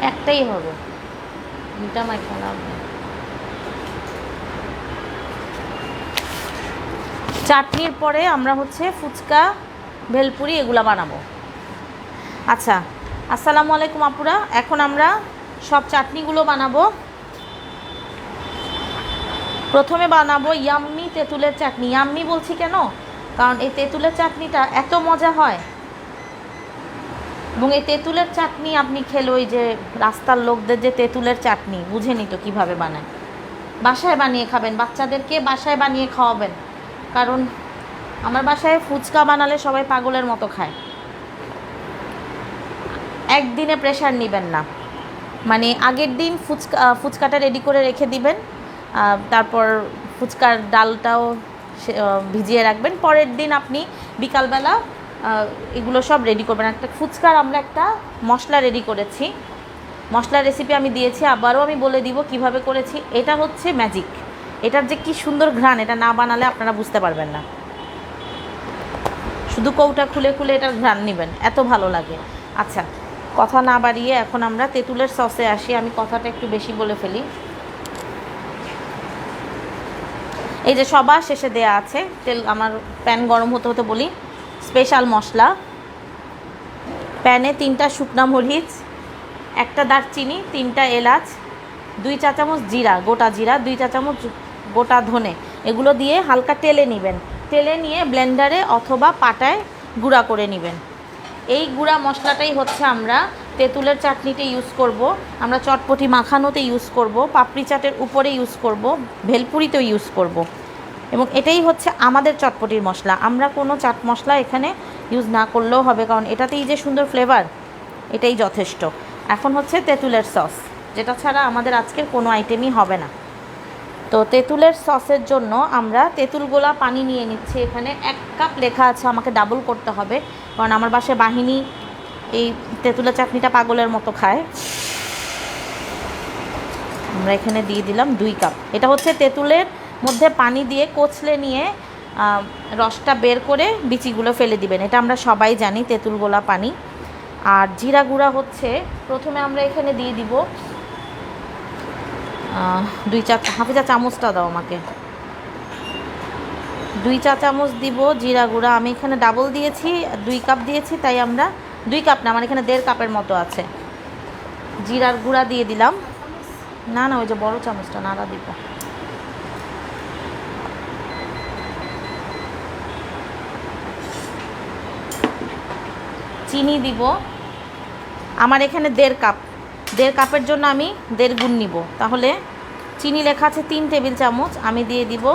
একটাই হবে, দুটা মাইখা লাভ নেই। চাটনির পরে আমরা হচ্ছে ফুচকা, ভেলপুরি এগুলা বানাবো। আচ্ছা, আসসালামু আলাইকুম আপুরা। এখন আমরা সব চাটনিগুলো বানাবো। প্রথমে বানাবো ইয়াম্মি তেঁতুলের চাটনি। ইয়াম্মি বলছি কেন, কারণ এই তেঁতুলের চাটনিটা এত মজা হয়, এবং এই তেঁতুলের চাটনি আপনি খেলে ওই যে রাস্তার লোকদের যে তেঁতুলের চাটনি বুঝেনি তো কীভাবে বানায়, বাসায় বানিয়ে খাবেন, বাচ্চাদেরকে বাসায় বানিয়ে খাওয়াবেন। কারণ আমার বাসায় ফুচকা বানালে সবাই পাগলের মতো খায়। একদিনে প্রেশার নেবেন না, মানে আগের দিন ফুচকাটা রেডি করে রেখে দিবেন, তারপর ফুচকার ডালটাও ভিজিয়ে রাখবেন। পরের দিন আপনি বিকালবেলা এগুলো সব রেডি করবেন। একটা ফুচকার আমরা একটা মশলা রেডি করেছি, মশলার রেসিপি আমি দিয়েছি, আবারও আমি বলে দিব কিভাবে করেছি। এটা হচ্ছে ম্যাজিক, এটার যে কি সুন্দর ঘ্রাণ, এটা না বানালে আপনারা বুঝতে পারবেন না। শুধু কৌটা খুলে খুলে এটার ঘ্রাণ নেবেন, এত ভালো লাগে। আচ্ছা, কথা না বাড়িয়ে এখন আমরা তেঁতুলের সসে আসি। আমি কথাটা একটু বেশি বলে ফেলি। এই যে সবার শেষে দেয়া আছে তেল, আমার প্যান গরম হতে হতে বলি স্পেশাল মশলা। প্যানে 3টা শুকনা মরিচ, 1টা দারচিনি, 3টা এলাচ, 2 চা চামচ জিরা, গোটা জিরা, 2 চা চামচ গোটা ধনে, এগুলো দিয়ে হালকা তেলে নেবেন। তেলে নিয়ে ব্লেন্ডারে অথবা পাটায় গুঁড়া করে নেবেন। এই গুঁড়া মশলাটাই হচ্ছে আমরা তেঁতুলের চাটনিতে ইউজ করব, আমরা চটপটি মাখানোতে ইউজ করব, পাপড়ি চাটের উপরে ইউজ করব, ভেলপুরিতেও ইউজ করব, এবং এটাই হচ্ছে আমাদের চটপটির মশলা। আমরা কোনো চাট মশলা এখানে ইউজ না করলেও হবে, কারণ এটাতেই যে সুন্দর ফ্লেভার, এটাই যথেষ্ট। এখন হচ্ছে তেঁতুলের সস, যেটা ছাড়া আমাদের আজকের কোনো আইটেমই হবে না। তো তেঁতুলের সসের জন্য আমরা তেঁতুলগোলা পানি নিয়ে নিচ্ছি। এখানে 1 কাপ লেখা আছে, আমাকে ডাবল করতে হবে, কারণ আমার বাসায় বাহিনী এই তেঁতুলের চাটনিটা পাগলের মতো খায়। আমরা এখানে দিয়ে দিলাম 2 কাপ। এটা হচ্ছে তেঁতুলের মধ্যে পানি দিয়ে কচলে নিয়ে রসটা বের করে বিচিগুলো ফেলে দিবেন, এটা আমরা সবাই জানি, তেঁতুলগোলা পানি। আর জিরা গুঁড়া হচ্ছে প্রথমে আমরা এখানে দিয়ে দিব হাফ চা চামচটা দাও আমাকে, 2 চা চামচ দিব জিরা গুঁড়া। আমি এখানে ডাবল দিয়েছি, 2 কাপ দিয়েছি, তাই আমরা 2 কাপ না, আমার এখানে 1.5 কাপের মতো আছে। জিরার গুঁড়া দিয়ে দিলাম, না না ওই যে বড় চামচটা নাড়া দিব। চিনি দিব, আমার এখানে 1.5 কাপ, 1.5 কাপের জন্য আমি 1.5 গুণ নিব, তাহলে চিনি লেখা আছে 3 টেবিল চামচ, আমি দিয়ে দিব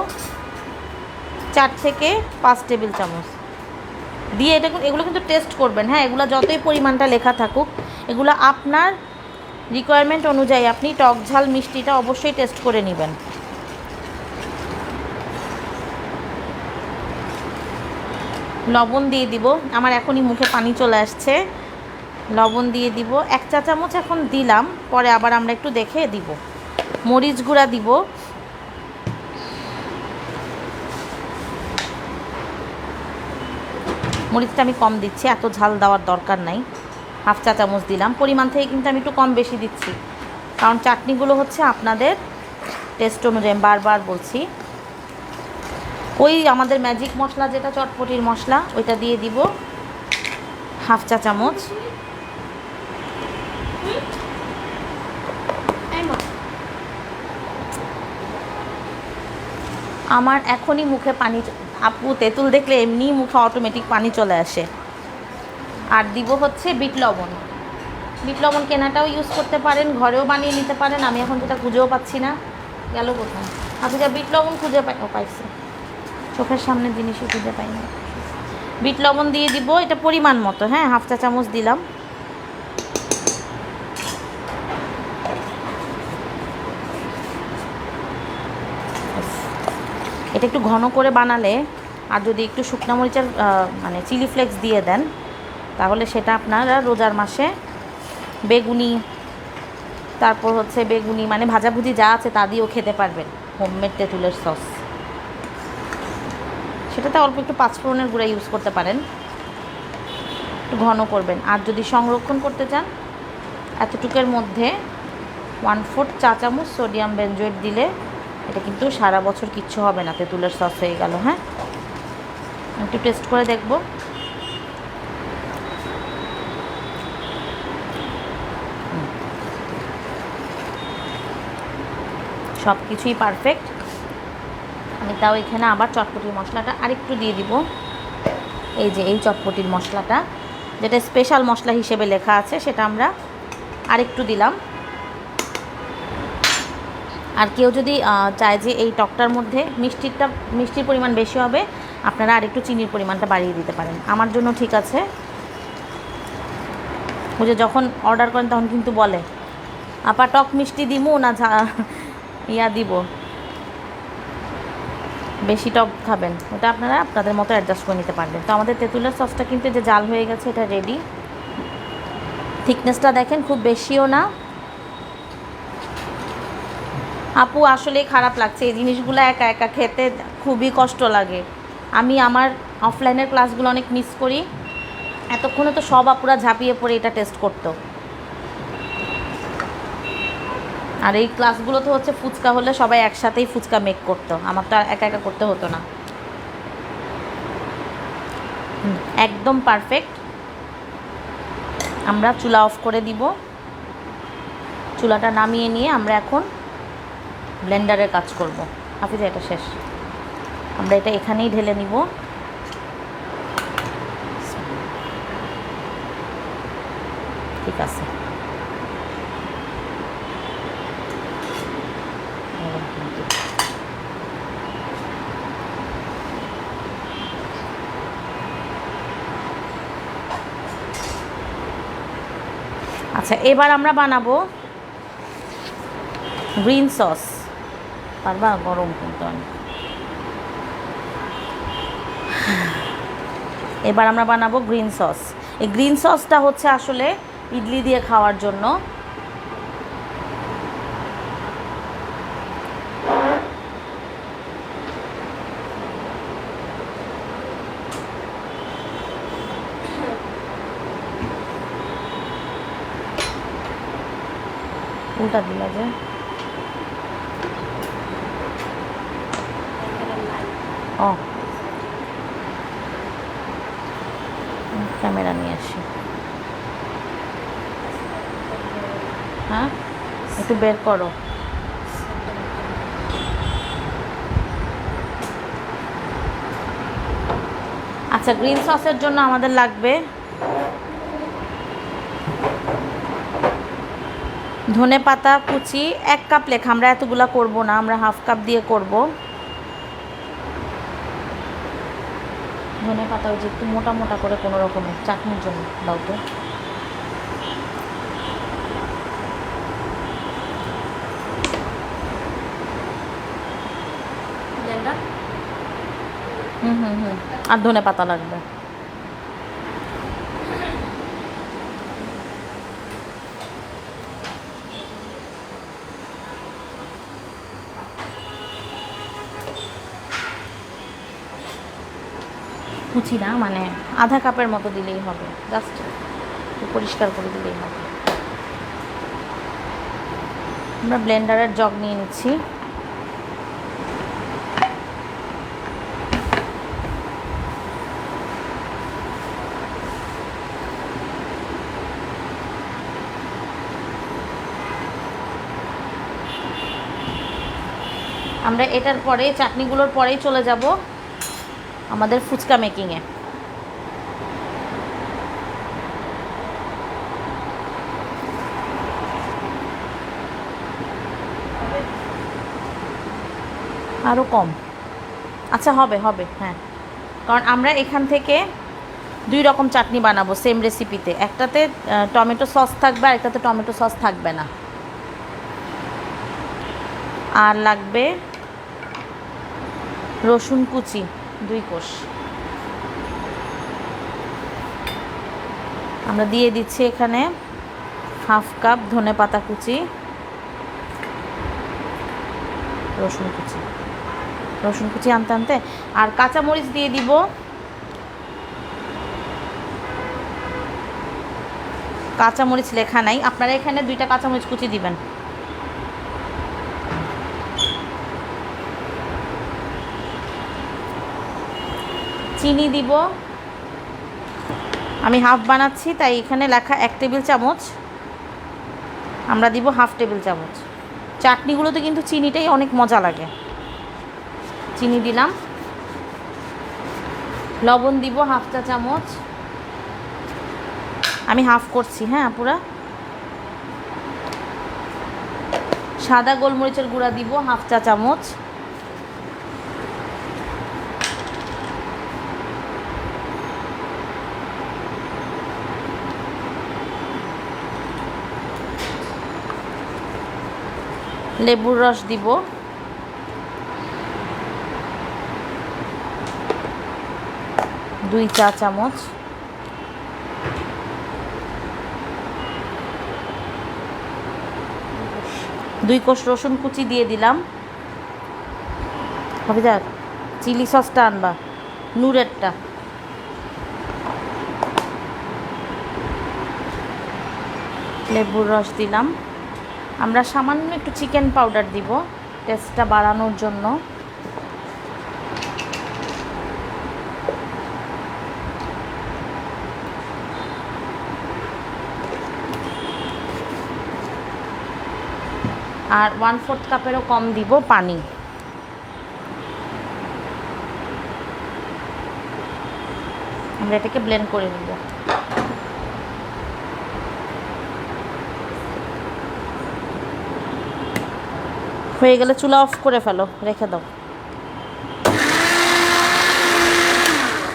4 থেকে 5 টেবিল চামচ দিয়ে এগুলো কিন্তু টেস্ট করবেন। হ্যাঁ, এগুলো যতই পরিমাণটা লেখা থাকুক, এগুলো আপনার রিকোয়ারমেন্ট অনুযায়ী আপনি টক ঝাল মিষ্টিটা অবশ্যই টেস্ট করে নেবেন। লবণ দিয়ে দিব, আমার এখনই মুখে পানি চলে আসছে। লবণ দিয়ে দিব 1 চা চামচ, এখন দিলাম, পরে আবার আমরা একটু দেখে দিব। মরিচ গুঁড়া দিব, মরিচটা আমি কম দিচ্ছি, এত ঝাল দেওয়ার দরকার নাই, হাফ চা চামচ দিলাম। পরিমাণ থেকে কিন্তু আমি একটু কম বেশি দিচ্ছি, কারণ চাটনিগুলো হচ্ছে আপনাদের টেস্ট অনুযায়ী, বারবার বলছি। ওই আমাদের ম্যাজিক মশলা যেটা চটপটির মশলা, ওইটা দিয়ে দিব হাফ চা চামচ। আমার এখনই মুখে পানি, আপু তেঁতুল দেখলে এমনি মুখে অটোমেটিক পানি চলে আসে। আর দিব হচ্ছে বিট লবণ। বিট লবণ কেনাটাও ইউজ করতে পারেন, ঘরেও বানিয়ে নিতে পারেন। আমি এখন যেটা খুঁজেও পাচ্ছি না, গেল কোথায়? আপনি যা বিট লবণ খুঁজে পাইছি, চোখের সামনের জিনিসই খুঁজে পাই না। বিট লবণ দিয়ে দিব, এটা পরিমাণ মতো, হ্যাঁ, হাফ চা চামচ দিলাম। এটা একটু ঘন করে বানালে, আর যদি একটু শুকনো মরিচের মানে চিলি ফ্লেক্স দিয়ে দেন, তাহলে সেটা আপনারা রোজার মাসে বেগুনি, তারপর হচ্ছে বেগুনি মানে ভাজাভুজি যা আছে তা দিয়েও খেতে পারবেন। হোমমেড তেঁতুলের সস, সেটাতে অল্প একটু পাঁচফোড়নের গুঁড়া ইউজ করতে পারেন, একটু ঘন করবেন। আর যদি সংরক্ষণ করতে চান, এতটুকের মধ্যে 1/4 চা চামচ সোডিয়াম বেনজয়েট দিলে এটা কিন্তু সারা বছর কিচ্ছু হবে না, তেঁতুলের সস হয়ে গেল। হ্যাঁ, একটু টেস্ট করে দেখব। সব কিছুই পারফেক্ট। আমি তাও এখানে আবার চটপটির মশলাটা আরেকটু দিয়ে দিব। এই যে এই চটপটির মশলাটা, যেটা স্পেশাল মশলা হিসেবে লেখা আছে, সেটা আমরা আরেকটু দিলাম। আর কেউ যদি চায় যে এই টকটার মধ্যে মিষ্টির পরিমাণ বেশি হবে, আপনারা আরেকটু চিনির পরিমাণটা বাড়িয়ে দিতে পারেন। আমার জন্য ঠিক আছে। ও যে যখন অর্ডার করেন তখন কিন্তু বলে, আপা টক মিষ্টি দিমু না ইয়া দিব, বেশি টক খাবেন, ওটা আপনারা আপনাদের মতো অ্যাডজাস্ট করে নিতে পারবেন। তো আমাদের তেঁতুলের সসটা কিন্তু যে জাল হয়ে গেছে, এটা রেডি। থিকনেসটা দেখেন, খুব বেশিও না। আপু আসলেই খারাপ লাগছে, এই জিনিসগুলো একা একা খেতে খুবই কষ্ট লাগে। আমি আমার অফলাইনের ক্লাসগুলো অনেক মিস করি। এতক্ষণে তো সব আপুরা ঝাঁপিয়ে পড়ে এটা টেস্ট করতো। আর এই ক্লাসগুলো তো হচ্ছে ফুচকা হলে সবাই একসাথেই ফুচকা মেক করতো, আমার তো একা একা করতে হতো না। একদম পারফেক্ট। আমরা চুলা অফ করে দিব। চুলাটা নামিয়ে নিয়ে আমরা এখন ব্লেন্ডারের কাজ করব। হাফিজা এটা শেষ, আমরা এটা এখানেই ঢেলে নিব। ঠিক আছে, আচ্ছা এবার আমরা বানাবো গ্রিন সস। পারবা? গরম কিন্তু অনেক। এবার আমরা বানাবো গ্রিন সস। এই গ্রিন সসটা হচ্ছে আসলে ইডলি দিয়ে খাওয়ার জন্য। উল্টা দিলা যে, ও ক্যামেরা নিয়ে আসি। হ্যাঁ, একটু বের করো। আচ্ছা, গ্রিন সসের জন্য আমাদের লাগবে ধনে পাতা কুচি 1 কাপ লেখা। আমরা এতগুলা করব না, আমরা হাফ কাপ দিয়ে করব। ধনে পাতা ওই যে একটু মোটা মোটা করে কোনো রকমের চাটনির জন্য দাও তো। আর ধনে পাতা লাগবে। কুচি না, মানে আধা কাপের মতো দিলেই হবে, জাস্ট পরিষ্কার করে দিলেই হবে। আমরা ব্লেন্ডারের জগ নিয়ে নিচ্ছি। আমরা এটার পরে চাটনিগুলোর পরেই চলে যাব আমাদের ফুচকা মেকিংয়ে। আরও কম? আচ্ছা হবে হবে, হ্যাঁ, কারণ আমরা এখান থেকে 2 রকম চাটনি বানাবো সেম রেসিপিতে। একটাতে টমেটো সস থাকবে আর একটাতে টমেটো সস থাকবে না। আর লাগবে রসুন কুচি 2 কোষ। আমরা দিয়ে দিচ্ছি এখানে হাফ কাপ ধনে পাতা কুচি, রসুন কুচি আনতে আনতে, আর কাঁচামরিচ দিয়ে দিব কাঁচামরিচ লেখা নাই, আপনারা এখানে 2টা কাঁচামরিচ কুচি দিবেন। চিনি দিব, আমি হাফ বানাচ্ছি তাই এখানে লেখা 1 টেবিল চামচ, আমরা দিব হাফ টেবিল চামচ। চাটনিগুলোতে কিন্তু চিনিটাই অনেক মজা লাগে। চিনি দিলাম, লবণ দিব হাফ চা চামচ, আমি হাফ করছি, হ্যাঁ পুরা। সাদা গোলমরিচের গুঁড়া দিব হাফ চা চামচ, লেবুর রস দিব, দুই চা চামচ, দুই কোষ রসুন কুচি দিয়ে দিলাম। হাফিজা চিলি সসটা আনবা, নূরেরটা। লেবুর রস দিলাম, আমরা সামান্য একটু চিকেন পাউডার দিব টেস্টটা বাড়ানোর জন্য। আর 1/4 কাপেরও কম দিব পানি। আমরা এটাকে ব্লেন্ড করে নিব। হয়ে গেলে চুলা অফ করে ফেলো, রেখে দাও।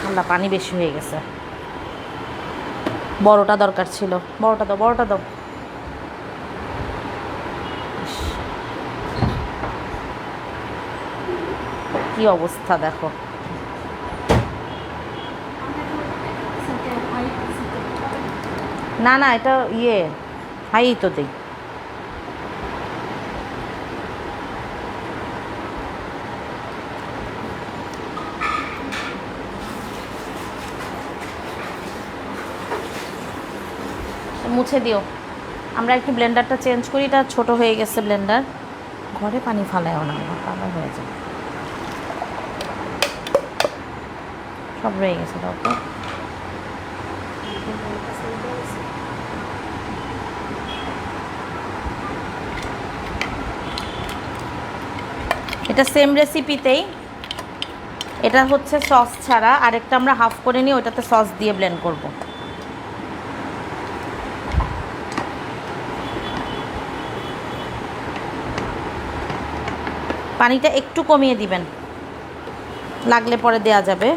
ঠান্ডা, পানি বেশি হয়ে গেছে, বড়টা দরকার ছিল। বড়টা দাও, বড়টা দাও। কি অবস্থা দেখো। না না, এটা হাই তো দেই। মুছে দিও। আমরা একটু ব্লেন্ডারটা চেঞ্জ করি, এটা ছোট হয়ে গেছে ব্লেন্ডার। ঘরে পানি ফালায়ও না, কালো হয়ে যায়, সব রয়ে গেছে। দাও তো। এটা সেম রেসিপিতেই, এটা হচ্ছে সস ছাড়া, আরেকটা আমরা হাফ করে নিই, ওটাতে সস দিয়ে ব্লেন্ড করব। পানিটা একটু কমিয়ে দিবেন, লাগলে পরে দেয়া যাবে।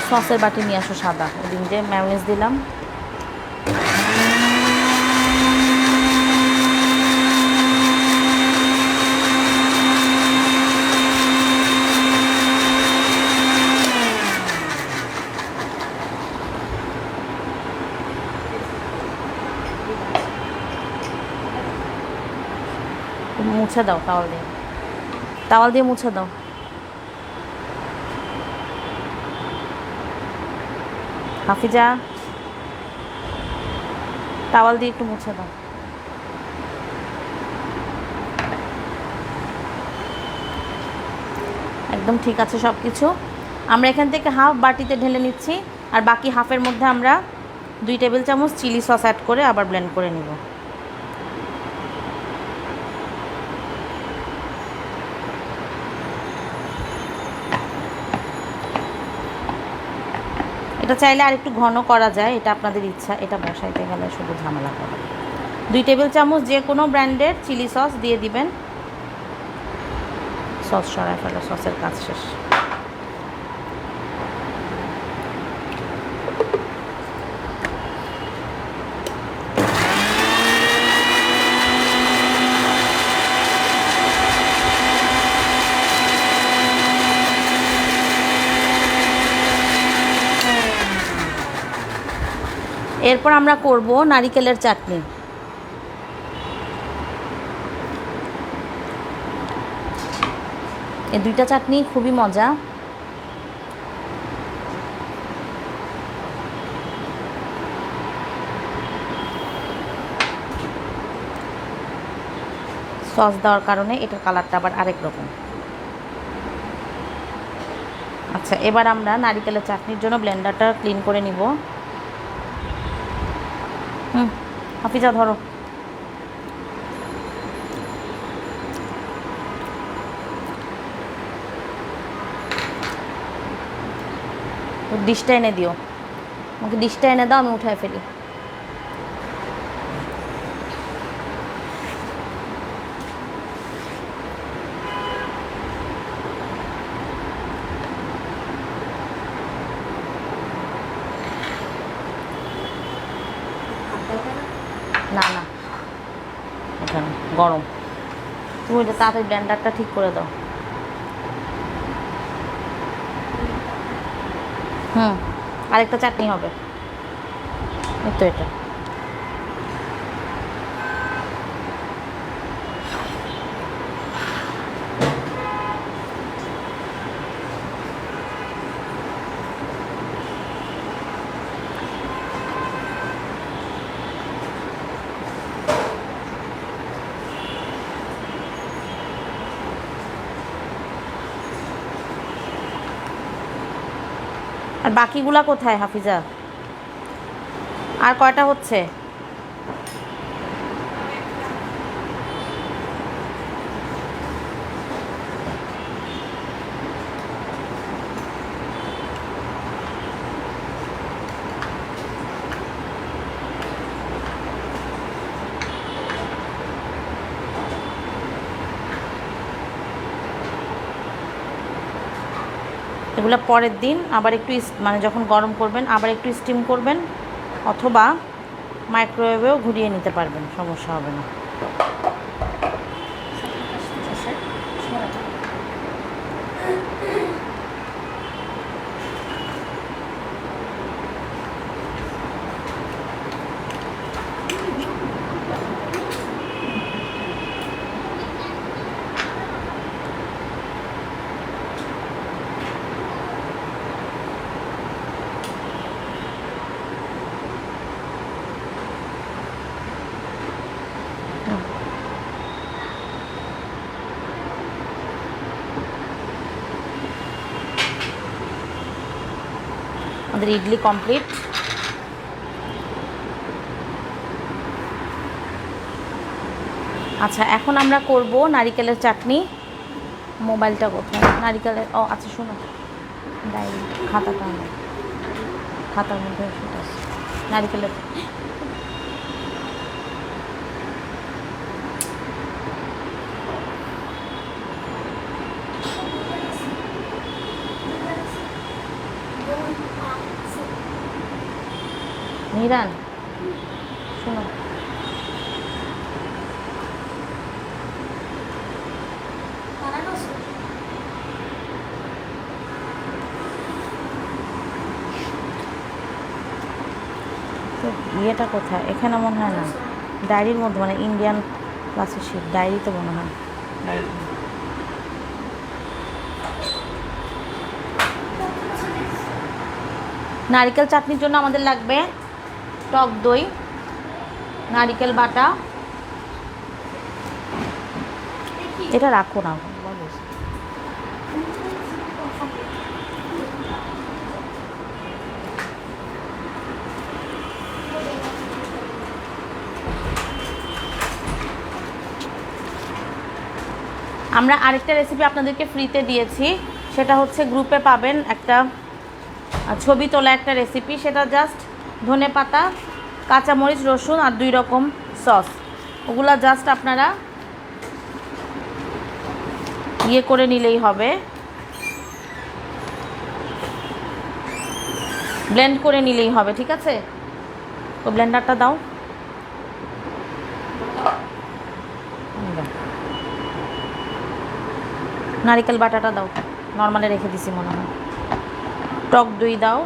সসের বাটি নিয়ে আসো সাদা, ওদিন দিয়ে ম্যায়োনিজ দিলাম। মুছে দাও তাওয়াল দিয়ে, তাওয়াল দিয়ে মুছে দাও। হাফিজা তাওয়াল দিয়ে একটু মুছে দাও। একদম ঠিক আছে সব কিছু। আমরা এখান থেকে হাফ বাটিতে ঢেলে নিচ্ছি, আর বাকি হাফের মধ্যে আমরা 2 টেবিল চামচ চিলি সস অ্যাড করে আবার ব্লেন্ড করে নিব। এটা চাইলে আর একটু ঘন করা যায়, এটা আপনাদের ইচ্ছা। এটা বসাইতে গেলে শুধু ঝামেলা করে। 2 টেবিল চামচ যে কোনো ব্র্যান্ডের চিলি সস দিয়ে দিবেন। সস সরাই ফেলো, সসের কাজ শেষ। এরপর আমরা করব নারিকেলের চাটনি। এই দুইটা চাটনি খুবই মজা। সস দেওয়ার কারণে এটার কালারটা আবার আরেক রকম। আচ্ছা, এবার আমরা নারিকেলের চাটনির জন্য ব্লেন্ডারটা ক্লিন করে নিব। হাফিজা ধরো। ডিশটা এনে দিও, আমাকে ডিশটা এনে দাও, আমি উঠায় ফেলি। না না, এখানে গরম। তুমি তাড়াতাড়ি ব্লেন্ডারটা ঠিক করে দাও। আরেকটা চাটনি হবে, এই তো এটা। আর বাকিগুলা কোথায় হাফিজা? আর কয়টা হচ্ছে? এগুলো পরের দিন আবার একটু মানে যখন গরম করবেন আবার একটু স্টিম করবেন, অথবা মাইক্রোওয়েভেও ঘুরিয়ে নিতে পারবেন, সমস্যা হবে না। আমাদের ইডলি কমপ্লিট। আচ্ছা, এখন আমরা করব নারিকেলের চাটনি। মোবাইলটা কোথায়? নারিকেলের, ও আচ্ছা শোনো, ডায়েরি খাতাটা আমার খাতার মধ্যে সেটা আছে। নারিকেলের নিরান, শোনো, তো ইয়েটা কোথায়? এখানে মনে হয় না, ডায়েরির মধ্যে, মানে ইন্ডিয়ান ক্লাসের শিট ডায়েরিতে মনে হয়। ডায়েরি নারিকেল চাটনির জন্য আমাদের লাগবে টক দই, নারিকেল বাটা, এটা রাখো না, আমরা আরেকটা রেসিপি আপনাদেরকে ফ্রিতে দিয়েছি, সেটা হচ্ছে গ্রুপে পাবেন, একটা ছবি তোলা একটা রেসিপি। সেটা জাস্ট ধনেপাতা, কাঁচামরিচ, রসুন আর 2 রকম সস, ওগুলা জাস্ট আপনারা ইয়ে করে নিলেই হবে, ব্লেন্ড করে নিলেই হবে, ঠিক আছে? তো ব্লেন্ডারটা দাও। নারিকেল বাটাটা দাও, নর্মালে রেখে দিছি মনে হয়। টক দই দাও,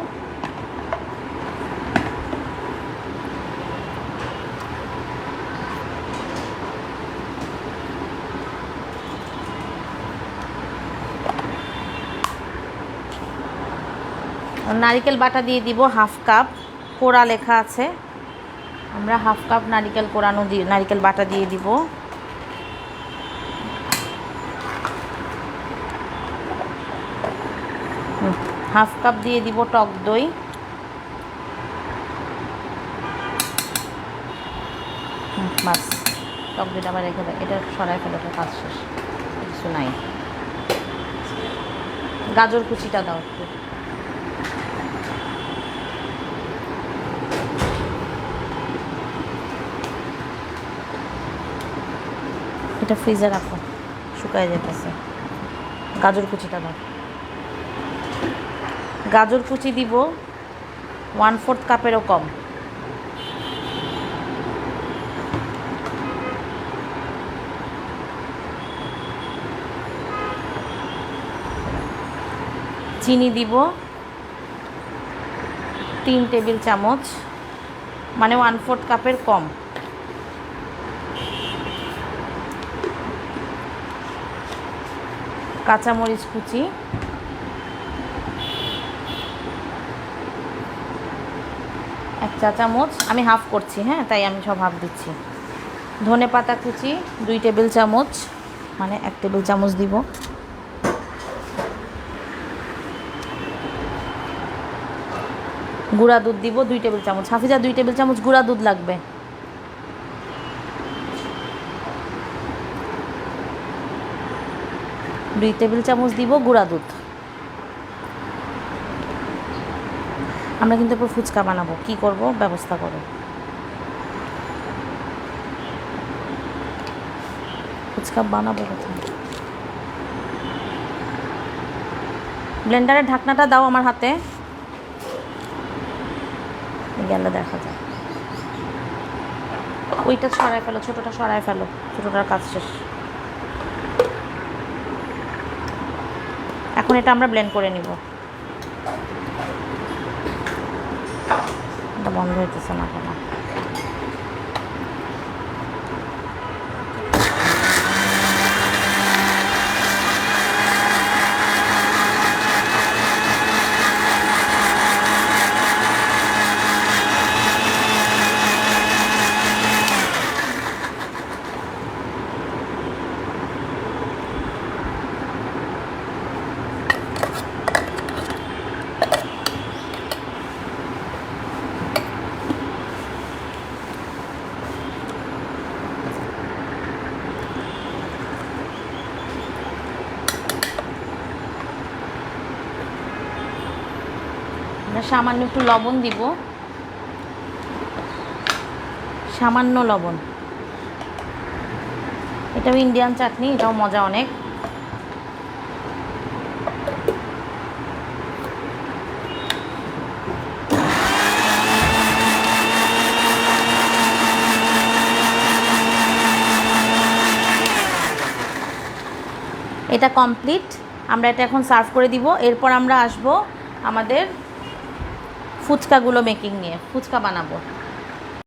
নারিকেল বাটা দিয়ে দিব হাফ কাপ, কোড়া লেখা আছে, আমরা হাফ কাপ নারিকেল কোড়ানো দিয়ে নারিকেল বাটা দিয়ে দিব। হাফ কাপ দিয়ে দিব টক দই, বাস টক দইটা আবার রেখে দেয়, এটা সরাই ফেলে, এটা কাজ শেষ, কিছু নাই। গাজর কুচিটা দাও একটু, এটা ফ্রিজে রাখো, শুকায় যেতেছে। গাজর কুচিটা দাও, গাজর কুচি দিব 1/4 কাপেরও কম। চিনি দিব 3 টেবিল চামচ, মানে 1/4 কাপের কম। কাঁচামরিচ কুচি 1 চা চামচ, আমি হাফ করছি, হ্যাঁ তাই আমি সব হাফ দিচ্ছি। ধনে পাতা কুচি 2 টেবিল চামচ, মানে 1 টেবিল চামচ দিব। গুঁড়া দুধ দিব 2 টেবিল চামচ, হাফিজা 2 টেবিল চামচ গুঁড়া দুধ লাগবে। দুই টেবিল চামচ দিব গুঁড়া দুধ। আমরা কিন্তু এরপর ফুচকা বানাবো, কি করব ব্যবস্থা করো। ফুচকা বানাবো কোথায়? ব্লেন্ডারের ঢাকনাটা দাও আমার হাতে, গেলে দেখা যায়। ওইটা সরায় ফেলো, ছোটোটা সরায় ফেলো, ছোটোটার কাজ শেষ। এখন এটা আমরা ব্লেন্ড করে নিব। এটা বন্ধ হইতেছে না কেন? সামান্য একটু লবণ দিব, সামান্য লবণ। এটাও ইন্ডিয়ান চাটনি, এটাও মজা অনেক। এটা কমপ্লিট, আমরা এটা এখন সার্ভ করে দিব। এরপর আমরা আসব আমাদের ফুচকাগুলো মেকিং নিয়ে, ফুচকা বানাবো।